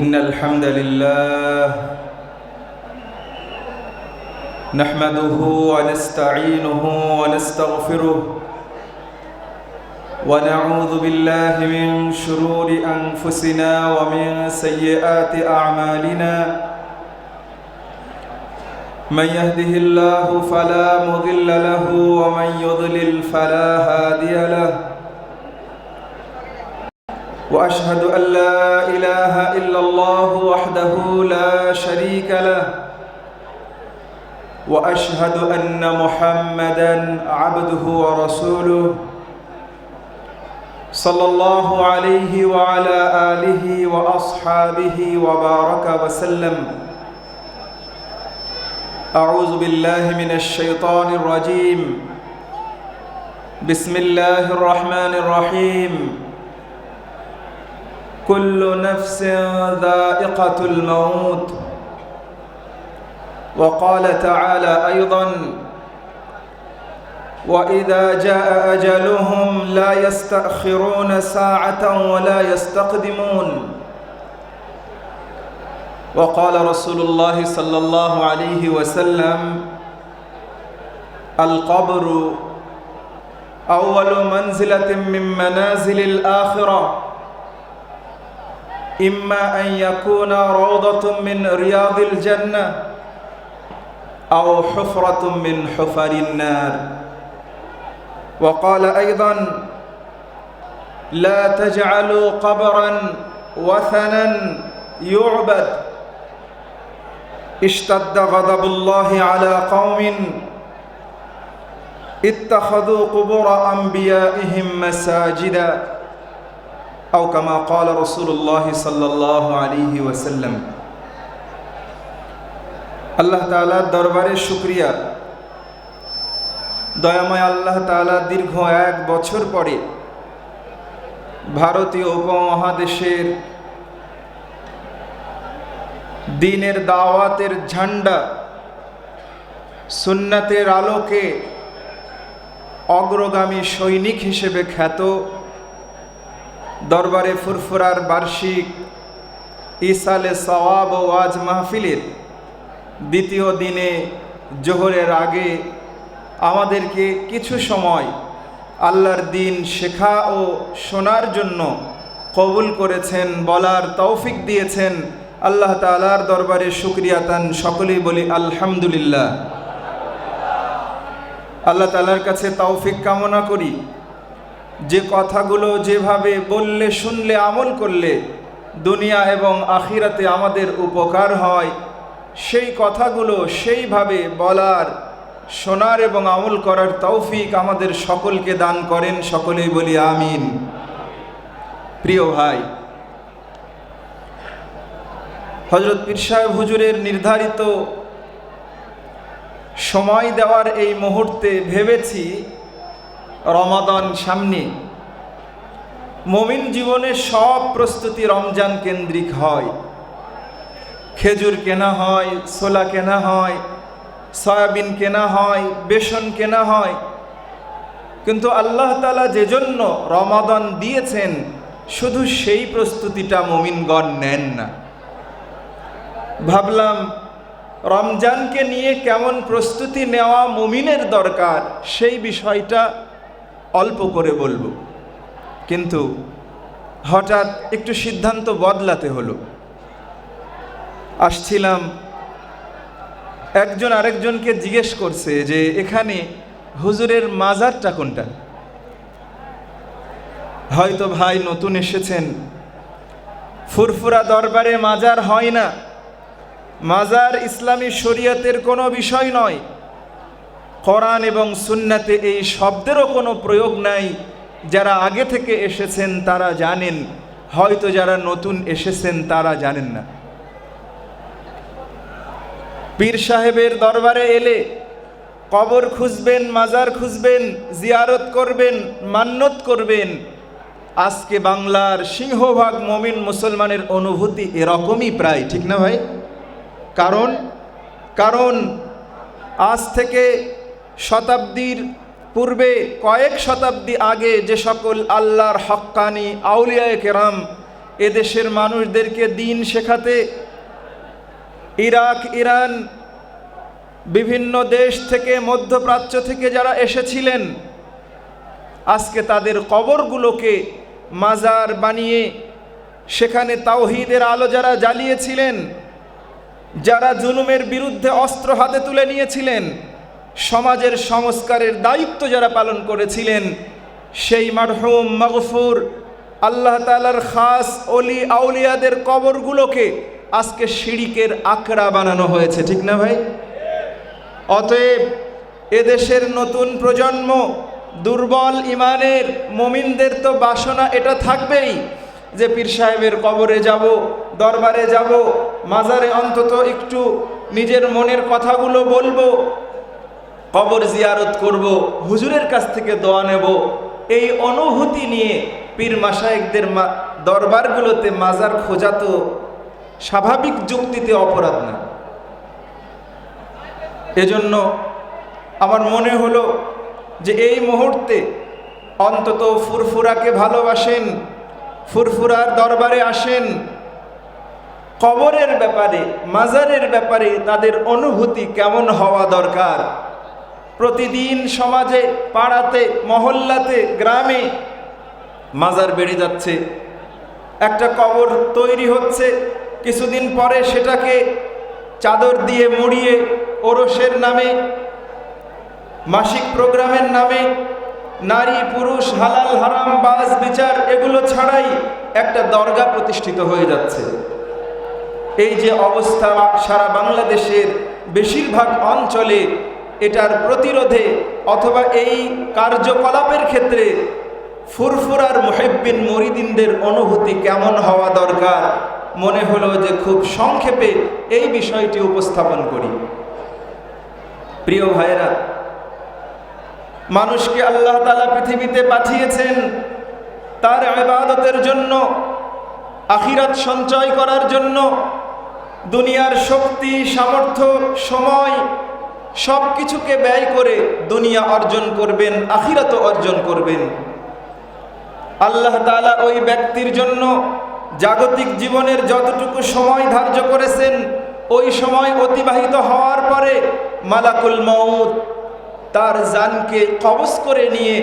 إن الحمد لله نحمده ونستعينه ونستغفره ونعوذ بالله من شرور أنفسنا ومن سيئات أعمالنا من يهده الله فلا مضل له ومن يضلل فلا هادي له وأشهد أن لا إله إلا الله وحده لا شريك له وأشهد أن محمدًا عبده ورسوله صلى الله عليه وعلى آله وأصحابه وبارك وسلم. أعوذ بالله من الشيطان الرجيم. بسم الله الرحمن الرحيم. كل نفس ذائقة الموت. وقال تعالى أيضا: وإذا جاء أجلهم لا يستأخرون ساعة ولا يستقدمون. وقال رسول الله صلى الله عليه وسلم: القبر أول منزلة من منازل الآخرة، إما أن يكون روضة من رياض الجنة أو حفرة من حفر النار. وقال أيضا: لا تجعلوا قبرا وثنا يعبد، اشتد غضب الله على قوم اتخذوا قبور أنبيائهم مساجدا أو كما قال رسول الله صلى الله عليه وسلم. আল্লাহ তাআলার দরবারে শুকরিয়া। দয়াময় আল্লাহ তাআলা দীর্ঘ 1 বছর পরে ভারতীয় উপমহাদেশের দ্বীনের দাওয়াতের ঝান্ডা সুন্নাতের আলোকে অগ্রগামী সৈনিক হিসেবে খ্যাত দরবারে ফুরফুরার বার্ষিক ইসালে সওয়াব ও ওয়াজ মাহফিলের দ্বিতীয় দিনে জোহরের আগে আমাদেরকে কিছু সময় আল্লাহর দ্বীন শেখা ও শোনার জন্য কবুল করেছেন, বলার তৌফিক দিয়েছেন। আল্লাহ তাআলার দরবারে শুকরিয়া তান সকলেই বলি আলহামদুলিল্লাহ। আল্লাহ তাআলার কাছে তৌফিক কামনা করি যে কথাগুলো যেভাবে বললে শুনলে আমল করলে দুনিয়া এবং আখিরাতে আমাদের উপকার হয়, সেই কথাগুলো সেইভাবে বলার, শোনার এবং আমল করার তৌফিক আমাদের সকলকে দান করেন। সকলেই বলি আমিন। প্রিয় ভাই, হযরত পীর সাহেব হুজুরের নির্ধারিত সময় দেওয়ার এই মুহূর্তে ভেবেছি রমাদান সামনে। মুমিন জীবনে সব প্রস্তুতি রমজান কেন্দ্রিক হয়। খেজুর কেনা হয়, ছোলা কেনা হয়, সয়াবিন কেনা হয়, বেসন কেনা হয়। কিন্তু আল্লাহ তাআলা যে জন্য রমাদান দিয়েছেন শুধু সেই প্রস্তুতিটা মুমিনগণ নেন না। ভাবলাম রমজানকে নিয়ে কেমন প্রস্তুতি নেওয়া মুমিনের দরকার সেই বিষয়টা অল্প করে বলবো, কিন্তু হঠাৎ একটু সিদ্ধান্ত বদলাতে হলো। আসছিলাম, একজন আরেকজনকে জিজ্ঞেস করছে যে এখানে হুজুরের মাজারটা কোনটা। হয়তো ভাই নতুন এসেছেন, ফুরফুরা দরবারে মাজার হয় না। মাজার ইসলামী শরীয়তের কোনো বিষয় নয়। কোরআন এবং সুন্নাতে এই শব্দেরও কোনো প্রয়োগ নাই। যারা আগে থেকে এসেছেন তারা জানেন, হয়তো যারা নতুন এসেছেন তারা জানেন না। পীর সাহেবের দরবারে এলে কবর খুঁজবেন, মাজার খুঁজবেন, জিয়ারত করবেন, মান্নত করবেন। আজকে বাংলার সিংহভাগ মুমিন মুসলমানের অনুভূতি এরকমই প্রায়, ঠিক না ভাই? কারণ আজ থেকে শতাব্দীর পূর্বে, কয়েক শতাব্দী আগে যে সকল আল্লাহর হক্কানি আউলিয়ায়ে কেরাম এদেশের মানুষদেরকে দিন শেখাতে ইরাক, ইরান, বিভিন্ন দেশ থেকে, মধ্যপ্রাচ্য থেকে যারা এসেছিলেন, আজকে তাদের কবরগুলোকে মাজার বানিয়ে সেখানে তাওহীদের আলো যারা জ্বালিয়েছিলেন, যারা জুলুমের বিরুদ্ধে অস্ত্র হাতে তুলে নিয়েছিলেন, সমাজের সংস্কারের দায়িত্ব যারা পালন করেছিলেন, সেই মারহুম মাগফুর আল্লাহ তাআলার খাস অলি আউলিয়াদের কবরগুলোকে আজকে শিরিকের আখড়া বানানো হয়েছে, ঠিক না ভাই? অতএব এদেশের নতুন প্রজন্ম, দুর্বল ইমানের মুমিনদের তো বাসনা এটা থাকবেই যে পীর সাহেবের কবরে যাব, দরবারে যাব, মাজারে অন্তত একটু নিজের মনের কথাগুলো বলবো, কবর জিয়ারত করব, হুজুরের কাছ থেকে দোয়া নেব। এই অনুভূতি নিয়ে পীর মাশায়েখদের দরবারগুলোতে মাজার খোঁজা তো স্বাভাবিক যুক্তিতে অপরাধ না। এজন্য আমার মনে হলো যে এই মুহূর্তে অন্তত ফুরফুরাকে ভালোবাসেন, ফুরফুরার দরবারে আসেন, কবরের ব্যাপারে, মাজারের ব্যাপারে তাদের অনুভূতি কেমন হওয়া দরকার। প্রতিদিন সমাজে, পাড়াতে, মহল্লাতে, গ্রামে মাজার বেড়ে যাচ্ছে, একটা কবর তৈরি হচ্ছে, কিছুদিন পরে সেটাকে চাদর দিয়ে মুড়িয়ে ওরসের নামে, মাসিক প্রোগ্রামের নামে, নারী পুরুষ হালাল হারাম বাজ বিচার এগুলো ছাড়াই একটা দরগা প্রতিষ্ঠিত হয়ে যাচ্ছে। এই যে অবস্থা সারা বাংলাদেশের বেশিরভাগ অঞ্চলে, এটার প্রতিরোধে অথবা এই কার্যকলাপের ক্ষেত্রে ফুরফুরার মুহিব্বিন মুরিদিনদের অনুভূতি কেমন হওয়া দরকার, মনে হলো যে খুব সংক্ষেপে এই বিষয়টি উপস্থাপন করি। প্রিয় ভাইরা, মানুষকে আল্লাহ তাআলা পৃথিবীতে পাঠিয়েছেন তার ইবাদতের জন্য, আখিরাত সঞ্চয় করার জন্য। দুনিয়ার শক্তি, সামর্থ্য, সময় সব কিছুকে ব্যয় করে দুনিয়া অর্জন করবেন, আখিরাতও অর্জন করবেন। আল্লাহ তাআলা ওই ব্যক্তির জন্য জাগতিক জীবনের যতটুকু সময় ধার্য করেছেন, ওই সময় অতিবাহিত হওয়ার পরে মালাকুল মউত তার জানকে কবজ করে নিয়ে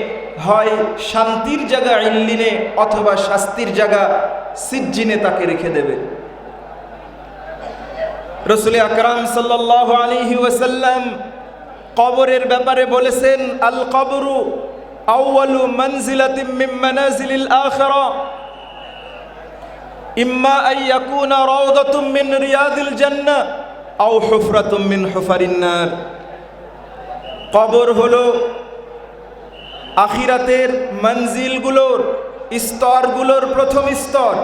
হয় শান্তির জায়গা ইল্লিনে অথবা শাস্তির জায়গা সিজ্জিনে তাকে রেখে দেবে। রাসূল আকরাম সাল্লাল্লাহু আলাইহি ওয়াসাল্লাম কবরের ব্যাপারে বলেছেন, আল কবরু আউয়ালু মানজিলাতিন মিন মানাজিলিল আখিরা ইম্মা আন ইয়াকুনা রাওদাতুম মিন রিয়াদিল জান্নাহ আও হুফরাতুম মিন হুফারিন নার। কবর হলো আখিরাতের মঞ্জিলগুলোর, স্তরগুলোর প্রথম স্তর।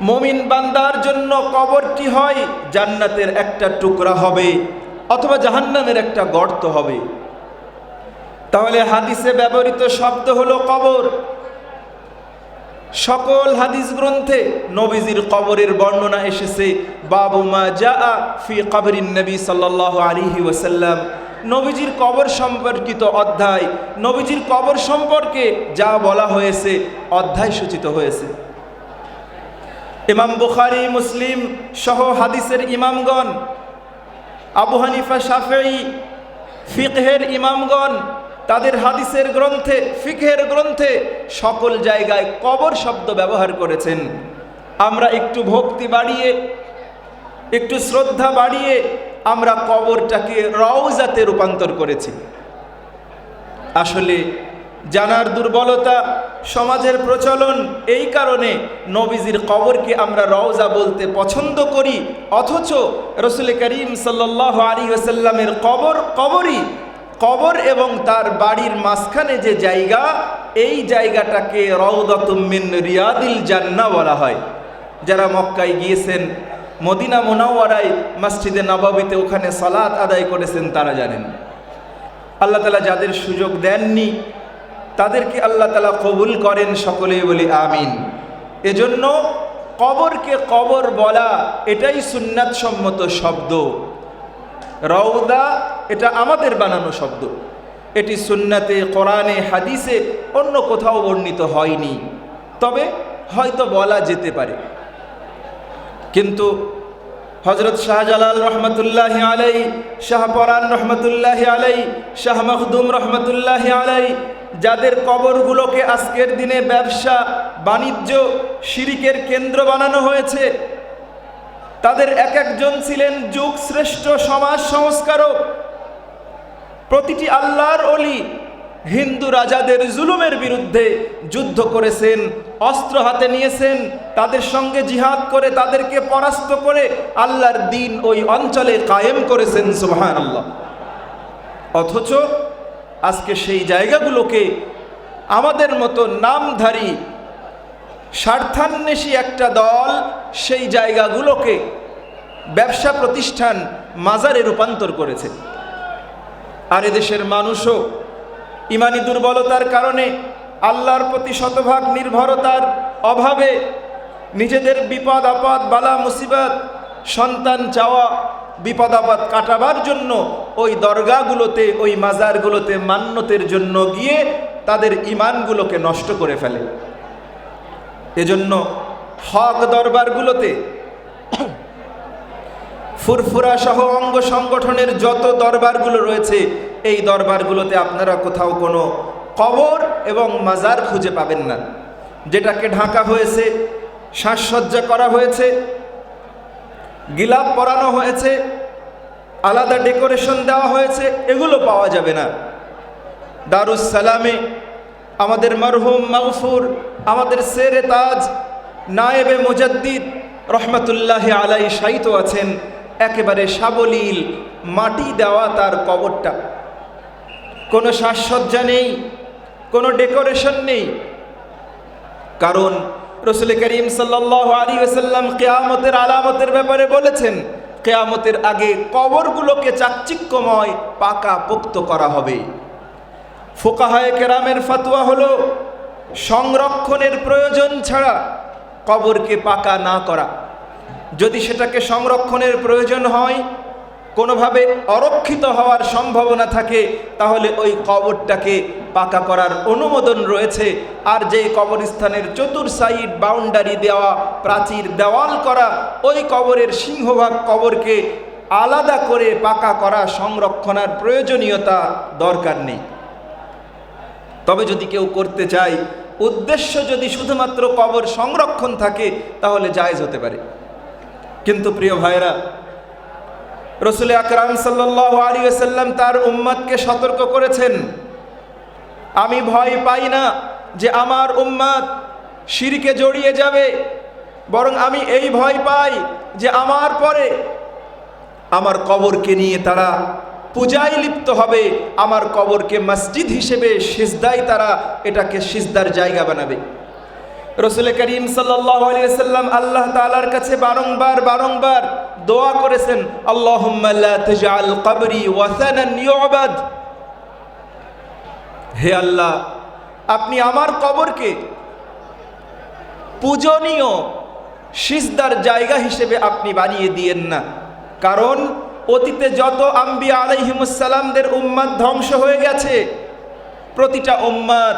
মুমিন বান্দার জন্য কবরটি হয় জান্নাতের একটা টুকরা হবে অথবা জাহান্নামের একটা গর্ত হবে। তাহলে হাদিসে ব্যবহৃত শব্দ হলো কবর। সকল হাদিস গ্রন্থে নবীজির কবরের বর্ণনা এসেছে, বাবু মা জাআ ফি কবরিন নবী সাল্লাল্লাহু আলাইহি ওয়াসাল্লাম। নবীজির কবর সম্পর্কিত অধ্যায়, নবীজির কবর সম্পর্কে যা বলা হয়েছে অধ্যায় সূচিত হয়েছে। ইমাম বুখারী, মুসলিম সহ হাদিসের ইমামগণ, আবু হানিফা, শাফিঈ, ফিকহের ইমামগণ তাদের হাদিসের গ্রন্থে, ফিকহের গ্রন্থে সকল জায়গায় কবর শব্দ ব্যবহার করেছেন। আমরা একটু ভক্তি বাড়িয়ে, একটু শ্রদ্ধা বাড়িয়ে আমরা কবরটাকে রওজাতে রূপান্তর করেছি। আসলে জানার দুর্বলতা, সমাজের প্রচলন, এই কারণে নবীজির কবরকে আমরা রওজা বলতে পছন্দ করি, অথচ রাসূল করিম সাল্লাল্লাহু আলাইহি ওয়াসাল্লামের কবরই কবর এবং তার বাড়ির মাঝখানে যে জায়গা, এই জায়গাটাকে রাউদাতুম মিন রিয়াদিল জান্নাহ বলা হয়। যারা মক্কায় গিয়েছেন, মদিনা মুনাওয়ারায় মসজিদে নববীতে ওখানে সালাত আদায় করেছেন, তারা জানেন। আল্লাহ তাআলা যাদের সুযোগ দেননি তাদেরকে আল্লাহ তাআলা কবুল করেন, সকলেই বলি আমিন। এজন্য কবরকে কবর বলা এটাই সুন্নাত সম্মত শব্দ। রওদা এটা আমাদের বানানো শব্দ, এটি সুন্নাতে, কোরআনে, হাদিসে অন্য কোথাও বর্ণিত হয়নি। তবে হয়তো বলা যেতে পারে। কিন্তু হযরত শাহজালাল রহমতুল্লাহি আলাই, শাহ পরান রহমতুল্লাহি আলাই, শাহ মখদুম রহমতুল্লাহি আলাই, যাদের কবরগুলোকে আজকের দিনে ব্যবসা বাণিজ্য শিরিকের কেন্দ্র বানানো হয়েছে, তাদের এক একজন ছিলেন যুগ শ্রেষ্ঠ সমাজ সংস্কারক। প্রতিটি আল্লাহর ওলি হিন্দু রাজাদের জুলুমের বিরুদ্ধে যুদ্ধ করেছেন, অস্ত্র হাতে নিয়েছেন, তাদের সঙ্গে জিহাদ করে তাদেরকে পরাস্ত করে আল্লাহর দ্বীন ওই অঞ্চলে কায়েম করেছেন, সুবহানাল্লাহ। অথচ আজকে সেই জায়গাগুলোকে আমাদের মতো নামধারী স্বার্থান্বেষী একটা দল সেই জায়গাগুলোকে ব্যবসা প্রতিষ্ঠান মাজারে রূপান্তর করেছে। আর এদেশের মানুষও ইমানি দুর্বলতার কারণে, আল্লাহর প্রতি শতভাগ নির্ভরতার অভাবে নিজেদের বিপদ আপদ বালা মুসিবত সন্তান চাওয়া বিপদ আপদ কাটাবার জন্য ওই দরগাগুলোতে ওই মাজারগুলোতে মান্যতের জন্য গিয়ে তাদের ইমানগুলোকে নষ্ট করে ফেলে। এজন্য হক দরবারগুলোতে ফুরফুরা সহ অঙ্গ সংগঠনের যত দরবারগুলো রয়েছে, এই দরবারগুলোতে আপনারা কোথাও কোনো কবর এবং মাজার খুঁজে পাবেন না। যেটাকে ঢাকা হয়েছে, সাজসজ্জা করা হয়েছে, গিলাপ পরানো হয়েছে, আলাদা ডেকোরেশন দেওয়া হয়েছে, এগুলো পাওয়া যাবে না। দারুস সালামে আমাদের মরহুম মাগফুর, আমাদের শেরে তাজ নায়েবে মুজাদ্দিদ রহমতুল্লাহি আলাই শায়িত আছেন। একেবারে সাবলীল মাটি দেওয়া তার কবরটা, কোনো সাজসজ্জা নেই, কোনো ডেকোরেশন নেই। কারণ রাসূল করিম সাল্লাল্লাহু আলাইহি ওয়াসাল্লাম কিয়ামতের আলামতের ব্যাপারে বলেছেন, কিয়ামতের আগে কবরগুলোকে চাকচিক্যময় পাকা পোক্ত করা হবে। ফুকাহায়ে কেরামের ফতোয়া হলো সংরক্ষণের প্রয়োজন ছাড়া কবরকে পাকা না করা। যদি সেটাকে সংরক্ষণের প্রয়োজন হয়, কোনোভাবে অরক্ষিত হওয়ার সম্ভাবনা থাকে, তাহলে ওই কবরটাকে পাকা করার অনুমোদন রয়েছে। আর যেই কবরস্থানের চতুর সাইড বাউন্ডারি দেওয়া, প্রাচীর দেওয়াল করা, ওই কবরের সিংহভাগ কবরকে আলাদা করে পাকা করা সংরক্ষণের প্রয়োজনীয়তা দরকার নেই। তবে যদি কেউ করতে চায়, উদ্দেশ্য যদি শুধুমাত্র কবর সংরক্ষণ থাকে, তাহলে জায়েজ হতে পারে। কিন্তু প্রিয় ভাইরা, রাসূল আকরাম সাল্লাল্লাহু আলাইহি ওয়াসাল্লাম তার উম্মতকে সতর্ক করেছেন, আমি ভয় পাই না যে আমার উম্মত শিরকে জড়িয়ে যাবে, বরং আমি এই ভয় পাই যে আমার পরে আমার কবরকে নিয়ে তারা পূজায় লিপ্ত হবে, আমার কবরকে মসজিদ হিসেবে সিজদায় তারা এটাকে সিজদার জায়গা বানাবে। রাসূল করিম সাল্লাল্লাহু আলাইহি ওয়াসাল্লাম আল্লাহ তাআলার কাছে বারংবার দোয়া করেছেন, আল্লাহুম্মা লা তাজআল কবরি ওয়াসানান ইউবাদ। হে আল্লাহ, আপনি আমার কবরকে পূজনীয় সিজদার জায়গা হিসেবে আপনি বানিয়ে দিয়েন না। কারণ অতীতে যত আম্বিয়া আলাইহিমুস সালামদের উম্মত ধ্বংস হয়ে গেছে, প্রতিটা উম্মত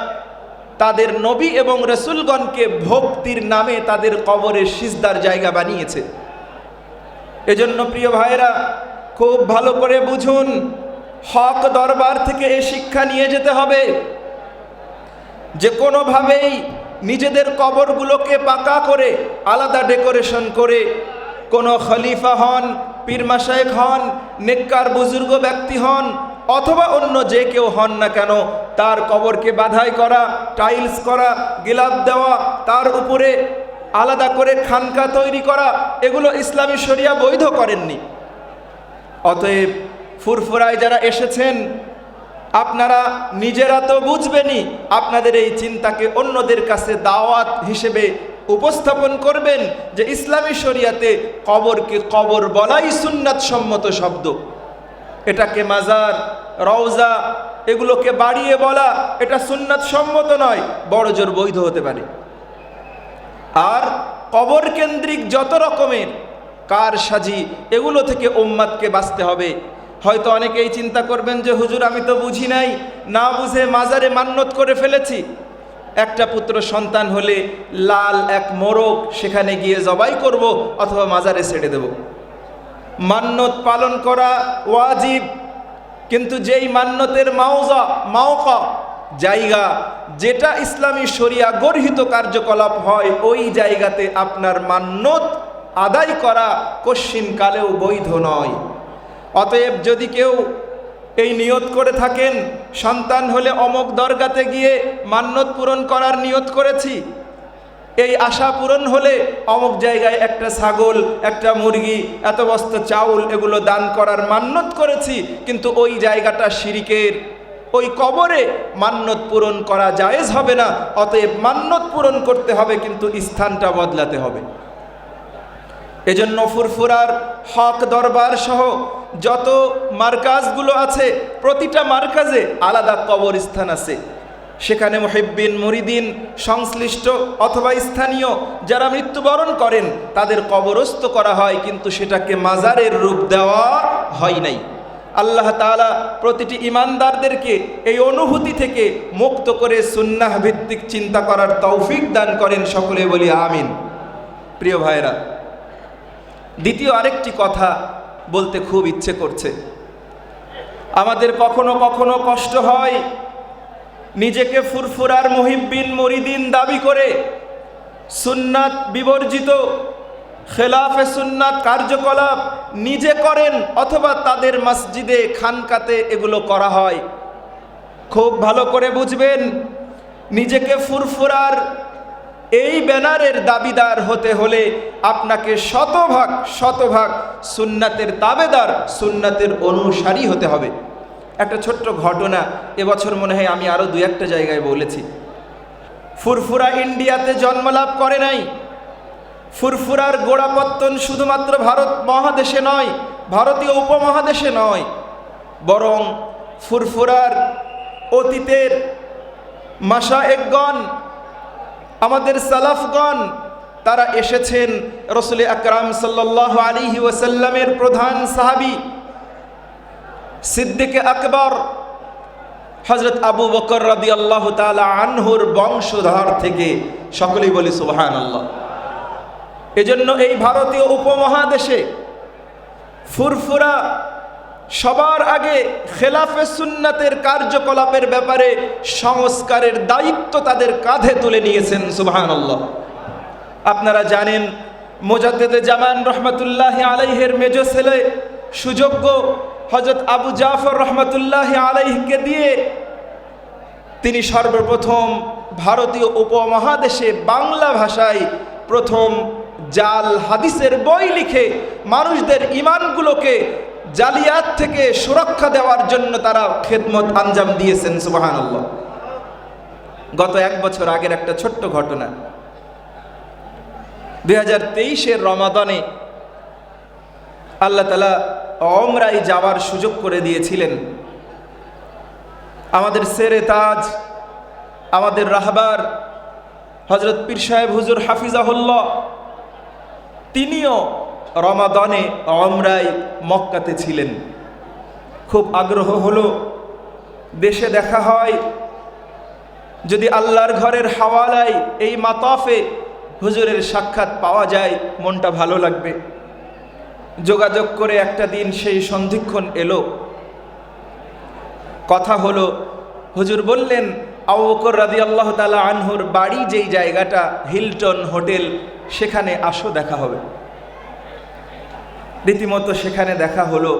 তাদের নবী এবং রাসূলগণকে ভক্তির নামে তাদের কবরের সিজদার জায়গা বানিয়েছে। এজন্য প্রিয় ভাইরা, খুব ভালো করে বুঝুন, হক দরবার থেকে এই শিক্ষা নিয়ে যেতে হবে যে কোনোভাবেই নিজেদের কবরগুলোকে পাকা করে আলাদা ডেকোরেশন করে কোনো খলিফা হন, পীর মাশায়েখ হন, নেককার বুজুর্গ ব্যক্তি হন, অথবা অন্য যে কেউ হন না কেন, তার কবরকে বাধাই করা, টাইলস করা, গিলাপ দেওয়া, তার উপরে আলাদা করে খানকা তৈরি করা, এগুলো ইসলামী শরিয়া বৈধ করেননি। অতএব ফুরফুরায় যারা এসেছেন, আপনারা নিজেরা তো বুঝবেনই, আপনাদের এই চিন্তাকে অন্যদের কাছে দাওয়াত হিসেবে উপস্থাপন করবেন যে ইসলামী শরিয়াতে কবরকে কবর বলাই সুন্নাত সম্মত শব্দ। এটাকে মাজার, রওজা এগুলোকে বাড়িয়ে বলা এটা সুন্নাত সম্মত নয়, বড় জোর বৈধ হতে পারে। আর কবর কেন্দ্রিক যত রকমের কারসাজি, এগুলো থেকে উম্মতকে বাঁচতে হবে। হয়তো অনেকেই চিন্তা করবেন যে হুজুর, আমি তো বুঝি নাই, না বুঝে মাজারে মান্নত করে ফেলেছি। একটা পুত্র সন্তান হলে লাল এক মোরগ সেখানে গিয়ে জবাই করব অথবা মাজারে ছেড়ে দেব। মান্যত পালন করা ওয়াজিব, কিন্তু যেই মান্যতের মাওকা জায়গা, যেটা ইসলামী শরিয়া গর্হিত কার্যকলাপ হয়, ওই জায়গাতে আপনার মান্যত আদায় করা কশ্চিনকালেও বৈধ নয়। অতএব যদি কেউ এই নিয়ত করে থাকেন, সন্তান হলে অমুক দরগাতে গিয়ে মান্যত পূরণ করার নিয়ত করেছি, এই আশা পূরণ হলে অমুক জায়গায় একটা ছাগল, একটা মুরগি, এত বস্তা চাউল এগুলো দান করার মান্যত করেছি, কিন্তু ওই জায়গাটা শিরিকের, ওই কবরে মান্যত পূরণ করা জায়েজ হবে না। অতএব মান্যত পূরণ করতে হবে, কিন্তু স্থানটা বদলাতে হবে। এজন্য ফুরফুরার হক দরবার সহ যত মার্কাজগুলো আছে, প্রতিটা মার্কাজে আলাদা কবরস্থান আছে। সেখানে মুহিব্বিন মুরিদিন সংশ্লিষ্ট অথবা স্থানীয় যারা মৃত্যুবরণ করেন তাদের কবরস্থ করা হয়, কিন্তু সেটাকে মাজারের রূপ দেওয়া হয় নাই। আল্লাহ তাআলা প্রতিটি ইমানদারদেরকে এই অনুভূতি থেকে মুক্ত করে সুন্নাহ ভিত্তিক চিন্তা করার তৌফিক দান করেন। সকলে বলি আমিন। প্রিয় ভাইরা, দ্বিতীয় আরেকটি কথা বলতে খুব ইচ্ছে করছে। আমাদের কখনো কখনো কষ্ট হয় নিজেকে ফুরফুরার মুহিব্বিন মুরিদিন দাবি করে সুন্নাত বিবর্জিত খেলাফে সুন্নাত কার্যকলাপ নিজে করেন অথবা তাদের মসজিদে খানকাতে এগুলো করা হয়। খুব ভালো করে বুঝবেন, নিজেকে ফুরফুরার এই ব্যানারের দাবিদার হতে হলে আপনাকে শতভাগ সুন্নাতের তাবেদার, সুন্নাতের অনুসারী হতে হবে। একটা ছোট্ট ঘটনা, এবছর মনে হয় আমি আরও 2-1টা জায়গায় বলেছি। ফুরফুরা ইন্ডিয়াতে জন্মলাভ করে নাই। ফুরফুরার গোড়াপত্তন শুধুমাত্র ভারত মহাদেশে নয়, ভারতীয় উপমহাদেশে নয়, বরং ফুরফুরার অতীতের মাশায়েখগণ, আমাদের সালাফগণ, তারা এসেছেন রাসূল আকরাম সাল্লাল্লাহু আলাইহি ওয়াসাল্লামের প্রধান সাহাবী সিদ্দিকে আকবর হযরত আবু বকর রাদিয়াল্লাহু তাআলা আনহুর বংশধর থেকে। সকলেই বলি সুবহানাল্লাহ। এজন্য এই ভারতীয় উপমহাদেশে ফুরফুরা সবার আগে খেলাফে সুন্নাতের কার্যকলাপের ব্যাপারে সংস্কারের দায়িত্ব তাদের কাঁধে তুলে নিয়েছেন। সুবহানাল্লাহ। আপনারা জানেন, মুজাদ্দিদে জামান রহমাতুল্লাহি আলাইহির মেজো ছেলে সুযোগ্য হযরত আবু জাফর রহমাতুল্লাহি আলাইহিকে দিয়ে তিনি সর্বপ্রথম ভারতীয় উপমহাদেশে বাংলা ভাষায় প্রথম জাল হাদিসের বই লিখে মানুষদের ঈমানগুলোকে জালিয়াত থেকে সুরক্ষা দেওয়ার জন্য তারা খেদমত আঞ্জাম দিয়েছেন। সুবহানাল্লাহ। গত 1 বছর আগের একটা ছোট্ট ঘটনা, 2023-এর রমাদানে আল্লাহ তাআলা ওমরায় যাওয়ার সুযোগ করে দিয়েছিলেন। আমাদের সেরে তাজ, আমাদের রাহবার হযরত পীর সাহেব হুজুর হাফিজাহুল্লাহ, তিনিও রমাদানে ওমরায় মক্কাতে ছিলেন। খুব আগ্রহ হলো, দেশে দেখা হয়, যদি আল্লাহর ঘরের হাওয়ালায় এই মাতাফে হুজুরের সাক্ষাৎ পাওয়া যায় মনটা ভালো লাগবে। যোগাযোগ করে একটা দিন সেই সন্ধিক্ষণ এলো, কথা হলো। হুজুর বললেন, আবু বকর রাদিয়াল্লাহু তাআলা আনহুর বাড়ি যেই জায়গাটা হিলটন হোটেল, সেখানে আসো, দেখা হবে। রীতিমতো সেখানে দেখা হলো।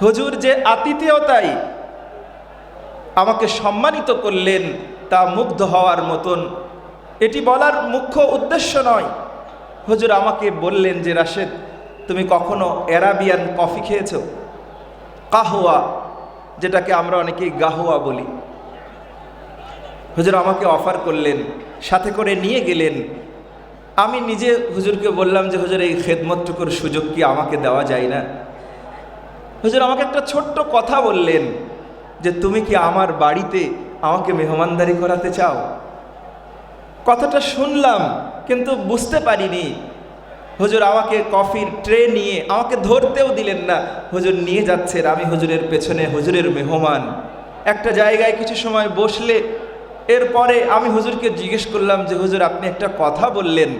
হুজুর যে আতিথেয়তাই আমাকে সম্মানিত করলেন তা মুগ্ধ হওয়ার মতন। এটি বলার মুখ্য উদ্দেশ্য নয়। হুজুর আমাকে বললেন যে, রাশেদ, তুমি কখনো অ্যারাবিয়ান কফি খেয়েছো? কাহওয়া, যেটাকে আমরা অনেকেই গাহওয়া বলি। হুজুর আমাকে অফার করলেন, সাথে করে নিয়ে গেলেন। আমি নিজে হুজুরকে বললাম যে, হুজুর এই খেদমতটুকুর সুযোগ কি আমাকে দেওয়া যায় না? হুজুর আমাকে একটা ছোট্ট কথা বললেন যে, তুমি কি আমার বাড়িতে আমাকে মেহমানদারি করাতে চাও? কথাটা শুনলাম কিন্তু বুঝতে পারিনি। হুজুর আমাকে কফির ট্রে নিয়ে আমাকে ধরতেও দিলেন না। হুজুর নিয়ে যাচ্ছেন, আমি হুজুরের পেছনে হুজুরের মেহমান। একটা জায়গায় কিছু সময় বসলে এরপরে আমি হুজুরকে জিজ্ঞেস করলাম যে হুজুর, আপনি একটা কথা বললেন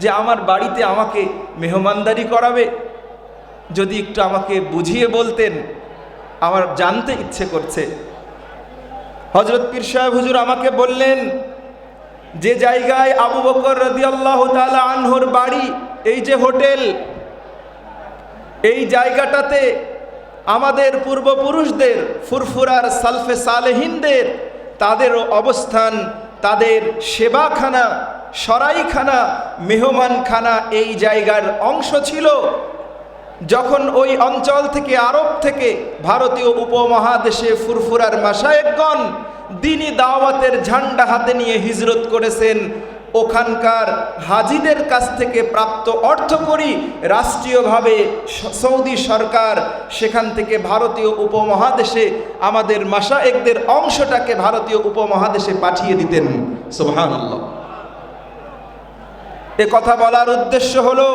যে আমার বাড়িতে আমাকে মেহমানদারি করাবে, যদি একটু আমাকে বুঝিয়ে বলতেন, আমার জানতে ইচ্ছে করছে। হযরত পীর সাহেব হুজুর আমাকে বললেন, যে জায়গায় আবু বকর রাদিয়াল্লাহু তাআলা আনহুর বাড়ি, এই যে হোটেল, এই জায়গাটাতে আমাদের পূর্বপুরুষদের, ফুরফুরার সালফে সালেহিনদের, তাদের অবস্থান, তাদের সেবাখানা, সরাইখানা, মেহমানখানা এই জায়গার অংশ ছিল। যখন ওই অঞ্চল থেকে, আরব থেকে ভারতীয় উপমহাদেশে ফুরফুরার মাশায়েখগণ দ্বীনি দাওয়াতের ঝান্ডা হাতে নিয়ে হিজরত করেছেন, ওখানকার হাজিদের কাছ থেকে প্রাপ্ত অর্থকড়ি রাষ্ট্রীয়ভাবে সৌদি সরকার সেখান থেকে ভারতীয় উপমহাদেশে আমাদের মাশায়েখদের অংশটাকে ভারতীয় উপমহাদেশে পাঠিয়ে দিতেন। সুবহানাল্লাহ। এ কথা বলার উদ্দেশ্য হলো,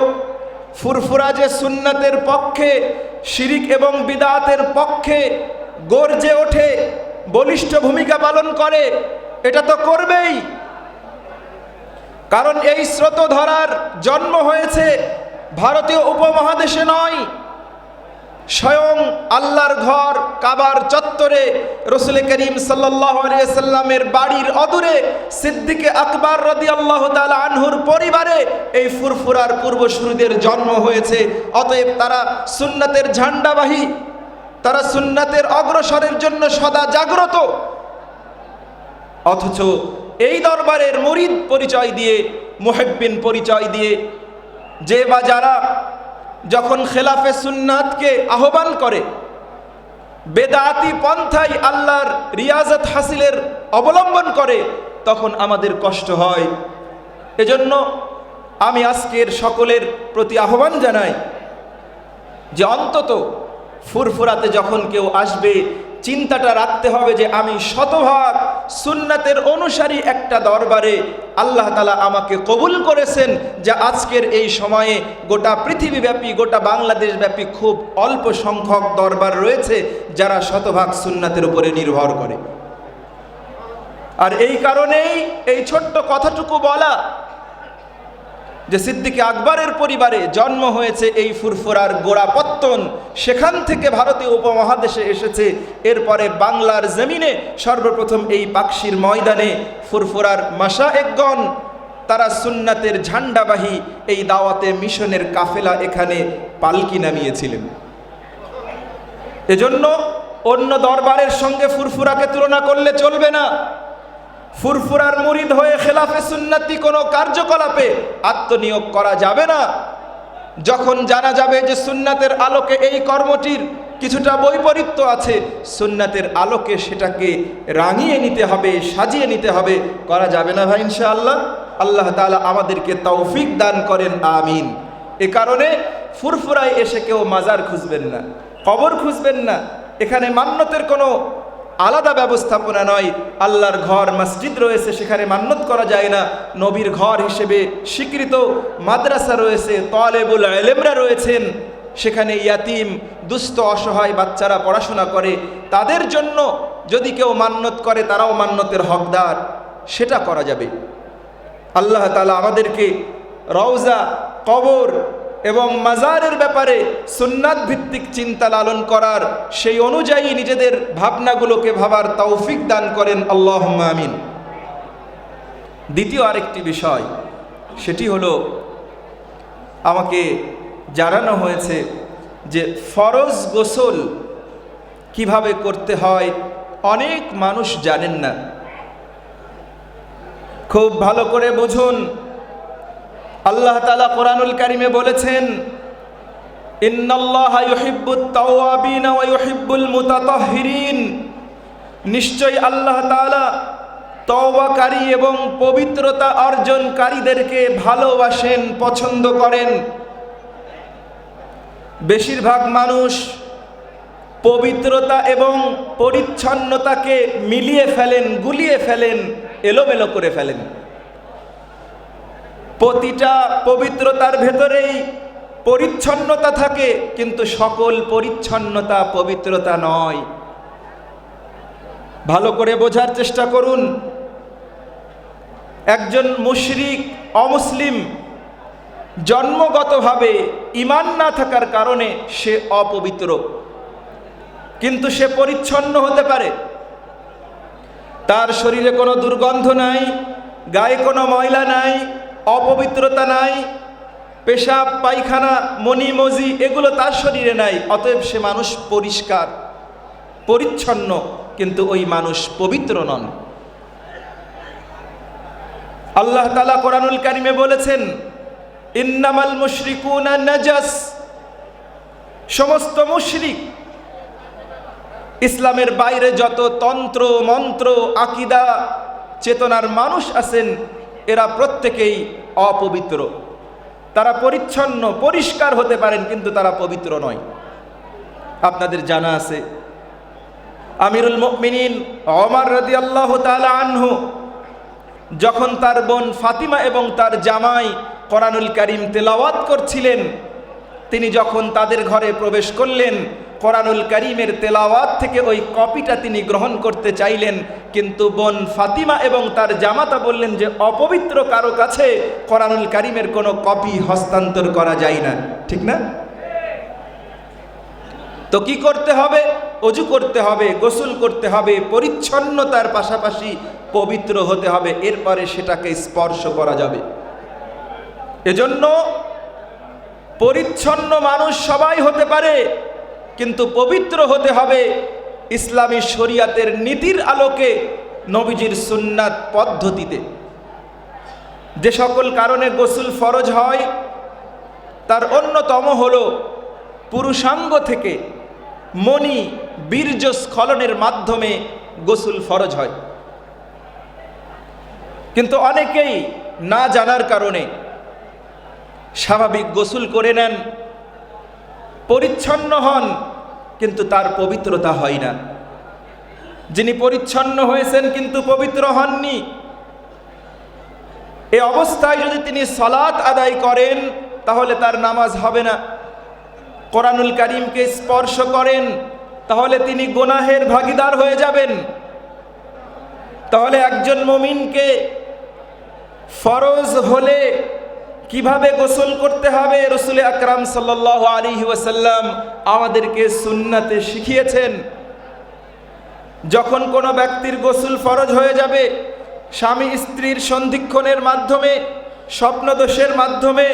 ফুরফুরা যে সুন্নাতের পক্ষে, শিরিক এবং বিদআতের পক্ষে গর্জে ওঠে, বলিষ্ঠ ভূমিকা পালন করে, এটা তো করবেই। কারণ এই স্রোতধারার জন্ম হয়েছে ভারতীয় উপমহাদেশে নয়, স্বয়ং আল্লাহর ঘর কাবার চত্বরে, রাসূল করিম সাল্লাল্লাহু আলাইহি সাল্লামের বাড়ির অদূরে সিদ্দিকে আকবর রাদিয়াল্লাহু তাআলা আনহুর পরিবারে এই ফুরফুরার পূর্বসূরীদের জন্ম হয়েছে। অতএব তারা সুন্নাতের ঝান্ডাবাহী, তারা সুন্নাতের অগ্রসরের জন্য সদা জাগ্রত। অথচ এই দরবারের মুরিদ পরিচয় দিয়ে, মুহিব্বিন পরিচয় দিয়ে, যে বা যারা যখন খেলাফে সুন্নাতকে আহ্বান করে, বেদাতি পন্থায় আল্লাহর রিয়াজত হাসিলের অবলম্বন করে, তখন আমাদের কষ্ট হয়। এজন্য আমি আজকের সকলের প্রতি আহ্বান জানাই যে অন্তত ফুরফুরাতে যখন কেউ আসবে, চিন্তাটা রাখতে হবে যে আমি শতভাগ সুন্নাতের অনুসারী একটা দরবারে আল্লাহ তাআলা আমাকে কবুল করেছেন, যা আজকের এই সময়ে গোটা পৃথিবীব্যাপী, গোটা বাংলাদেশ ব্যাপী খুব অল্প সংখ্যক দরবার রয়েছে যারা শতভাগ সুন্নাতের উপরে নির্ভর করে। আর এই কারণেই এই ছোট্ট কথাটুকু বলা যে সিদ্দিকে আকবরের পরিবারে জন্ম হয়েছে এই ফুরফুরার গোড়াপত্তন, সেখান থেকে ভারতীয় উপমহাদেশে এসেছে। এরপরে বাংলার জমিনে সর্বপ্রথম এই পাকশির ময়দানে ফুরফুরার মাশায়েখগণ তারা সুন্নাতের ঝান্ডাবাহী এই দাওয়াতে মিশনের কাফেলা এখানে পালকি নামিয়েছিলেন। এজন্য অন্য দরবারের সঙ্গে ফুরফুরাকে তুলনা করলে চলবে না। ফুরফুরার মুরিদ হয়ে খেলাফে সুন্নাতি কোনো কার্যকলাপে আত্মনিয়োগ করা যাবে না। যখন জানা যাবে যে সুন্নাতের আলোকে এই কর্মটির কিছুটা বৈপরীত্য আছে, সুন্নাতের আলোকে সেটাকে রাঙিয়ে নিতে হবে, সাজিয়ে নিতে হবে। করা যাবে না ভাই ইনশাআল্লাহ। আল্লাহ তাআলা আমাদেরকে তৌফিক দান করেন, আমিন। এ কারণে ফুরফুরায় এসে কেউ মাজার খুঁজবেন না, কবর খুঁজবেন না। এখানে মান্যতের কোনো আলাদা ব্যবস্থাপনা নয়। আল্লাহর ঘর মসজিদ রয়েছে, সেখানে মান্যত করা যায় না। নবীর ঘর হিসেবে স্বীকৃত মাদ্রাসা রয়েছে, তালেবুল ইলমরা রয়েছেন, সেখানে ইয়াতিম, দুস্থ, অসহায় বাচ্চারা পড়াশোনা করে। তাদের জন্য যদি কেউ মান্যত করে, তারাও মান্যতের হকদার, সেটা করা যাবে। আল্লাহ তাআলা আমাদেরকে রওজা, কবর এবং মাজারের ব্যাপারে সুন্নাত ভিত্তিক চিন্তা লালন করার, সেই অনুযায়ী নিজেদের ভাবনাগুলোকে ভাবার তৌফিক দান করেন, আল্লাহুম্মা আমিন। দ্বিতীয় আরেকটি বিষয়, সেটি হলো আমাকে জানানো হয়েছে যে ফরজ গোসল কিভাবে করতে হয় অনেক মানুষ জানেন না। খুব ভালো করে বুঝুন, আল্লাহ তাআলা কোরআনুল কারীমে বলেছেন, ইন্নাল্লাহা ইউহিব্বুত তাওয়াবিন ওয়া ইউহিব্বুল মুতাতাহহিরিন। নিশ্চয়ই আল্লাহ তাআলা তওবাকারী এবং পবিত্রতা অর্জনকারীদেরকে ভালোবাসেন, পছন্দ করেন। বেশিরভাগ মানুষ পবিত্রতা এবং পরিচ্ছন্নতাকে মিলিয়ে ফেলেন, গুলিয়ে ফেলেন, এলোমেলো করে ফেলেন। প্রতিটা পবিত্রতার ভেতরেই পরিচ্ছন্নতা থাকে, কিন্তু সকল পরিচ্ছন্নতা পবিত্রতা নয়। ভালো করে বোঝার চেষ্টা করুন। একজন মুশরিক অমুসলিম জন্মগতভাবে ঈমান না থাকার কারণে সে অপবিত্র, কিন্তু সে পরিচ্ছন্ন হতে পারে। তার শরীরে কোনো দুর্গন্ধ নাই, গায়ে কোনো ময়লা নাই, অপবিত্রতা নাই, পেশাব পায়খানা মনি মজি এগুলো তার শরীরে নাই। অতএব সে মানুষ পরিষ্কার পরিচ্ছন্ন, কিন্তু ওই মানুষ পবিত্র নন। আল্লাহ তাআলা কোরআনুল কারিমে বলেছেন, ইন্নামাল মুশরিকুনা নাজাস, সমস্ত মুশরিক, ইসলামের বাইরে যত তন্ত্র মন্ত্র আকীদা চেতনার মানুষ আছেন, এরা প্রত্যেকেই অপবিত্র। তারা পরিচ্ছন্ন পরিষ্কার হতে পারেন, কিন্তু তারা পবিত্র নয়। আপনাদের জানা আছে আমিরুল মুমিনিন ওমর রাদিয়াল্লাহু তাআলা আনহু যখন তার বোন ফাতিমা এবং তার জামাই কোরআনুল কারীম তেলাওয়াত করছিলেন, তিনি যখন তাদের ঘরে প্রবেশ করলেন, কোরআনুল কারীমের তেলাওয়াত থেকে ওই কপিটা তিনি গ্রহণ করতে চাইলেন, কিন্তু বোন ফাতিমা এবং তার জামাতা বললেন যে অপবিত্র কারো কাছে কোরআনুল কারীমের কোনো কপি হস্তান্তর করা যায় না। ঠিক না? তো কি করতে হবে? ওযু করতে হবে, গোসল করতে হবে, পরিচ্ছন্নতার পাশাপাশি পবিত্র হতে হবে, এরপরে সেটাকে স্পর্শ করা যাবে। এজন্য পরিচ্ছন্ন মানুষ সবাই হতে পারে, কিন্তু পবিত্র হতে হবে ইসলামী শরিয়াতের নীতির আলোকে, নবীজির সুন্নাত পদ্ধতিতে। যে সকল কারণে গোসল ফরজ হয় তার অন্যতম হলো পুরুষাঙ্গ থেকে মনি বীর্যস্খলনের মাধ্যমে গোসল ফরজ হয়। কিন্তু অনেকেই না জানার কারণে স্বাভাবিক গোসল করে নেন, পরিচ্ছন্ন হন, কিন্তু তার পবিত্রতা হয় না। যিনি পরিচ্ছন্ন হয়েছেন কিন্তু পবিত্র হননি, এই অবস্থায় যদি তিনি সালাত আদায় করেন তাহলে তার নামাজ হবে না। কোরআনুল কারীমকে স্পর্শ করেন তাহলে তিনি গুনাহের ভাগীদার হয়ে যাবেন। তাহলে একজন মুমিনকে ফরজ হলে কিভাবে গোসল করতে হবে রাসূল আকরাম সাল্লাল্লাহু আলাইহি ওয়াসাল্লাম আমাদেরকে সুন্নাতে শিখিয়েছেন। যখন কোনো ব্যক্তির গোসল ফরজ হয়ে যাবে, স্বামী স্ত্রীর সন্ধিক্ষণের মাধ্যমে, স্বপ্নদোষের মাধ্যমে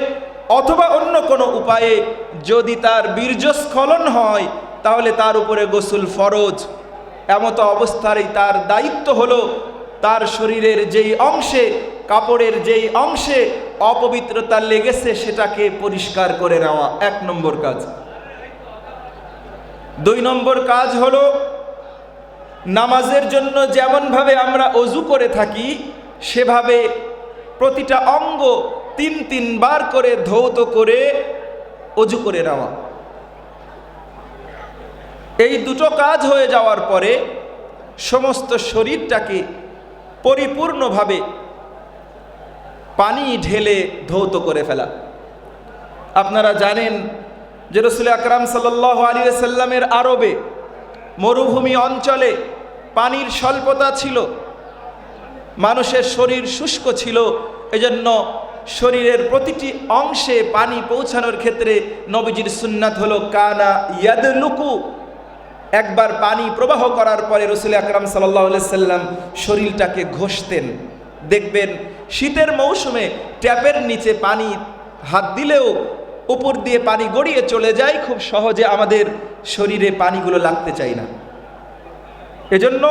অথবা অন্য কোনো উপায়ে যদি তার বীর্যস্খলন হয় তাহলে তার উপরে গোসল ফরজ। এমত অবস্থায় তার দায়িত্ব হলো তার শরীরের যেই অংশে, কাপড়ের যেই অংশে অপবিত্রতা লেগেছে সেটাকে পরিষ্কার করে নেওয়া, 1 নম্বর কাজ। 2 নম্বর কাজ হলো নামাজের জন্য যেমনভাবে আমরা ওযু করে থাকি সেভাবে প্রতিটা অঙ্গ 3 বার করে ধৌত করে ওযু করে নেওয়া। এই দুটো কাজ হয়ে যাওয়ার পরে সমস্ত শরীরটাকে পরিপূর্ণভাবে পানি ঢেলে ধৌত করে ফেলা। আপনারা জানেন যে রাসূল আকরাম সাল্লাল্লাহু আলাইহি ওয়াসাল্লামের আরবে মরুভূমি অঞ্চলে পানির স্বল্পতা ছিল, মানুষের শরীর শুষ্ক ছিল। এজন্য শরীরের প্রতিটি অংশে পানি পৌঁছানোর ক্ষেত্রে নবীজির সুন্নাত হলো কানা ইয়াদলুকু, একবার পানি প্রবাহ করার পরে রাসূল আকরাম সাল্লাল্লাহু আলাইহি ওয়াসাল্লাম শরীরটাকে ঘষতেন। দেখবেন শীতের মৌসুমে ট্যাপের নিচে পানি হাত দিলেও উপর দিয়ে পানি গড়িয়ে চলে যায়, খুব সহজে আমাদের শরীরে পানিগুলো লাগতে চায় না। এজন্য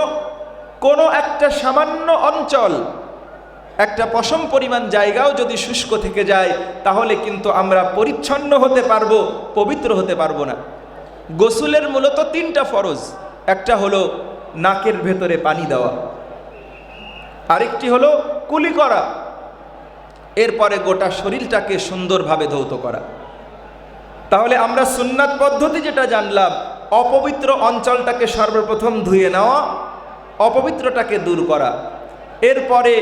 কোনো একটা সামান্য অঞ্চল, একটা পশম পরিমাণ জায়গাও যদি শুষ্ক থেকে যায় তাহলে কিন্তু আমরা পরিচ্ছন্ন হতে পারবো, পবিত্র হতে পারবো না। গোসলের মূলত 3টা ফরজ। একটা হলো নাকের ভেতরে পানি দেওয়া, আরেকটি হলো কুলি করা, এরপরে গোটা শরীরটাকে সুন্দরভাবে ধৌত করা। তাহলে আমরা সুন্নাত পদ্ধতি যেটা জানলাম, অপবিত্র অঞ্চলটাকে সর্বপ্রথম ধুয়ে নেওয়া, অপবিত্রটাকে দূর করা, এরপরে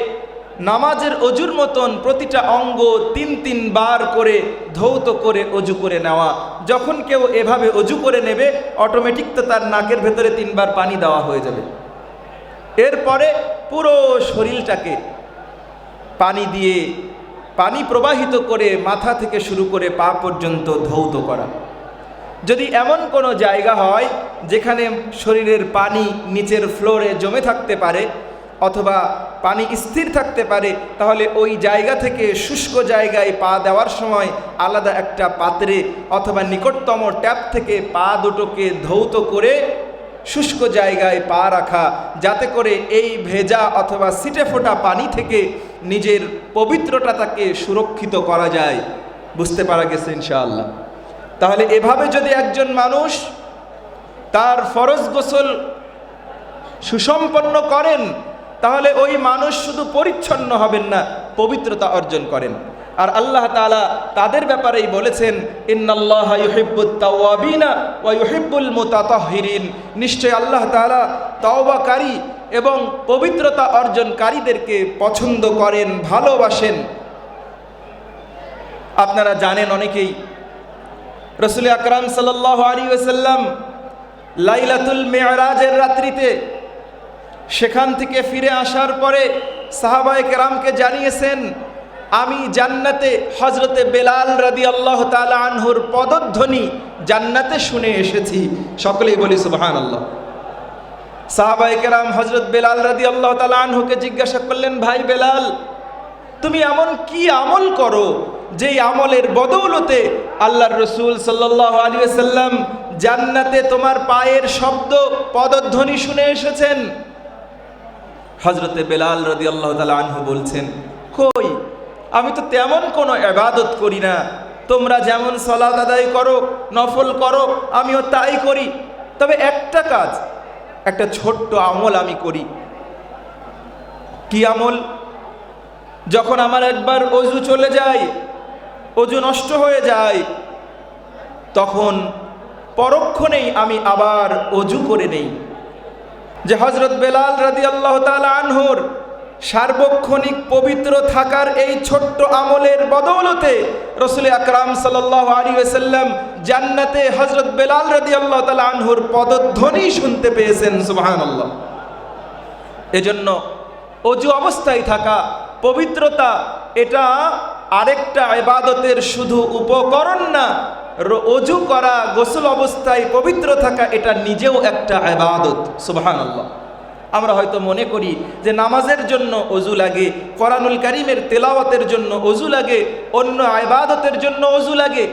নামাজের অজুর মতন প্রতিটা অঙ্গ 3 বার করে ধৌত করে অজু করে নেওয়া। যখন কেউ এভাবে অজু করে নেবে অটোমেটিক তো তার নাকের ভেতরে 3 বার পানি দেওয়া হয়ে যাবে। এরপরে পুরো শরীরটাকে পানি দিয়ে পানি প্রবাহিত করে মাথা থেকে শুরু করে পা পর্যন্ত ধৌত করা। যদি এমন কোনো জায়গা হয় যেখানে শরীরের পানি নিচের ফ্লোরে জমে থাকতে পারে অথবা পানি স্থির থাকতে পারে, তাহলে ওই জায়গা থেকে শুষ্ক জায়গায় পা দেওয়ার সময় আলাদা একটা পাত্রে অথবা নিকটতম ট্যাপ থেকে পা দুটোকে ধৌত করে শুষ্ক জায়গায় পা রাখা, যাতে করে এই ভেজা অথবা ছিটে ফোটা পানি থেকে নিজের পবিত্রতাকে সুরক্ষিত করা যায়। বুঝতে পারা গেছে ইনশাআল্লাহ? তাহলে এভাবে যদি একজন মানুষ তার ফরজ গোসল সুসম্পন্ন করেন, তাহলে ওই মানুষ শুধু পরিচ্ছন্ন হবেন না, পবিত্রতা অর্জন করেন। আর আল্লাহ তাআলা তাদের ব্যাপারেই বলেছেন, ইন্নাল্লাহা ইউহিব্বুত তাওয়াবিনা ওয়া ইউহিব্বুল মুতাতাহহিরিন। নিশ্চয় আল্লাহ তাআলা তওবাকারী এবং পবিত্রতা অর্জনকারীদেরকে পছন্দ করেন, ভালোবাসেন। আপনারা জানেন অনেকেই, রাসূল আকরাম সাল্লাল্লাহু আলাইহি ওয়াসাল্লাম লাইলাতুল মিরাজের রাত্রিতে সেখান থেকে ফিরে আসার পরে সাহাবায়ে কেরামকে জানিয়েছেন, আমি জান্নাতে হযরতে বেলাল রাদিয়াল্লাহু তাআলা আনহুর পদধ্বনি জান্নাতে শুনে এসেছি। সকলেই বলি সুবহানাল্লাহ। সাহাবায়ে কেরাম হযরত বেলাল রাদিয়াল্লাহু তাআলা আনহুকে জিজ্ঞাসা করলেন, ভাই বেলাল, তুমি এমন কি আমল করো যেই আমলের বদৌলতে আল্লাহর রাসূল সাল্লাল্লাহু আলাইহি ওয়াসাল্লাম জান্নাতে তোমার পায়ের শব্দ পদধ্বনি শুনে এসেছেন? হযরতে বেলাল রাদিয়াল্লাহু তাআলা আনহু বলছেন, কই, আমি তো তেমন কোনো ইবাদত করি না। তোমরা যেমন সালাত আদায় করো, নফল করো, আমিও তাই করি। তবে একটা কাজ, একটা ছোট্ট আমল আমি করি। কি আমল? যখন আমার একবার অজু চলে যায়, অজু নষ্ট হয়ে যায়, তখন পরক্ষণেই আমি আবার অজু করে নেই। যে হযরত বেলাল রাদিয়াল্লাহু তাআলা আনহুর সার্বক্ষণিক পবিত্র থাকার এই ছোট্ট আমলের বদৌলতে রাসূল আকরাম সাল্লাল্লাহু আলাইহি ওয়াসাল্লাম জান্নাতে হযরত বেলাল রাদিয়াল্লাহু তাআলা আনহুর পদধ্বনি শুনতে পেয়েছেন। সুবহানাল্লাহ। এজন্য অজু অবস্থায় থাকা, পবিত্রতা, এটা আরেকটা ইবাদতের শুধু উপকরণ না, অজু করা, গোসল অবস্থায় পবিত্র থাকা, এটা নিজেও একটা ইবাদত। সুবহানাল্লাহ। আমরা হয়তো মনে করি যে নামাজের জন্য অজু লাগে, কোরআনুল কারীমের তেলাওয়াতের জন্য অজু লাগে, অন্য ইবাদতের জন্য অজু লাগে।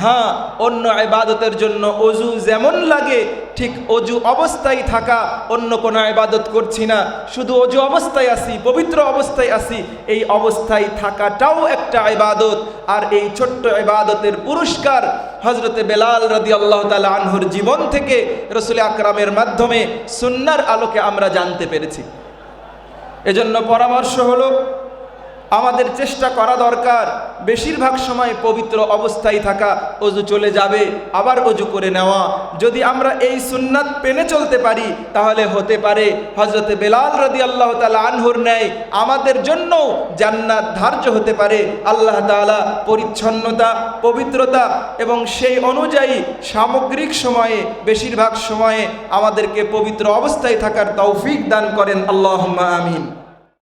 হ্যাঁ, অন্য ইবাদতের জন্য অজু যেমন লাগে, ঠিক অজু অবস্থায় থাকা, অন্য কোনো ইবাদত করছি না, শুধু অজু অবস্থায় আছি, পবিত্র অবস্থায় আছি, এই অবস্থায় থাকাটাও একটা ইবাদত। আর এই ছোট্ট ইবাদতের পুরস্কার হযরতে বেলাল রাদিয়াল্লাহু তাআলা আনহুর জীবন থেকে রাসূল আকরামের মাধ্যমে সুন্নাহর আলোকে আমরা জানতে পেরেছি। এজন্য পরামর্শ হলো, আমাদের চেষ্টা করা দরকার বেশিরভাগ সময় পবিত্র অবস্থায় থাকা। অজু চলে যাবে, আবার অজু করে নেওয়া। যদি আমরা এই সুন্নাত পেনে চলতে পারি, তাহলে হতে পারে হযরতে বেলাল রাদিয়াল্লাহু তাআলা আনহুর ন্যায় আমাদের জন্য জান্নাত ধার্য হতে পারে। আল্লাহ তাআলা পরিচ্ছন্নতা, পবিত্রতা এবং সেই অনুযায়ী সামগ্রিক সময়ে, বেশিরভাগ সময়ে আমাদেরকে পবিত্র অবস্থায় থাকার তৌফিক দান করেন। আল্লাহুম্মা আমিন।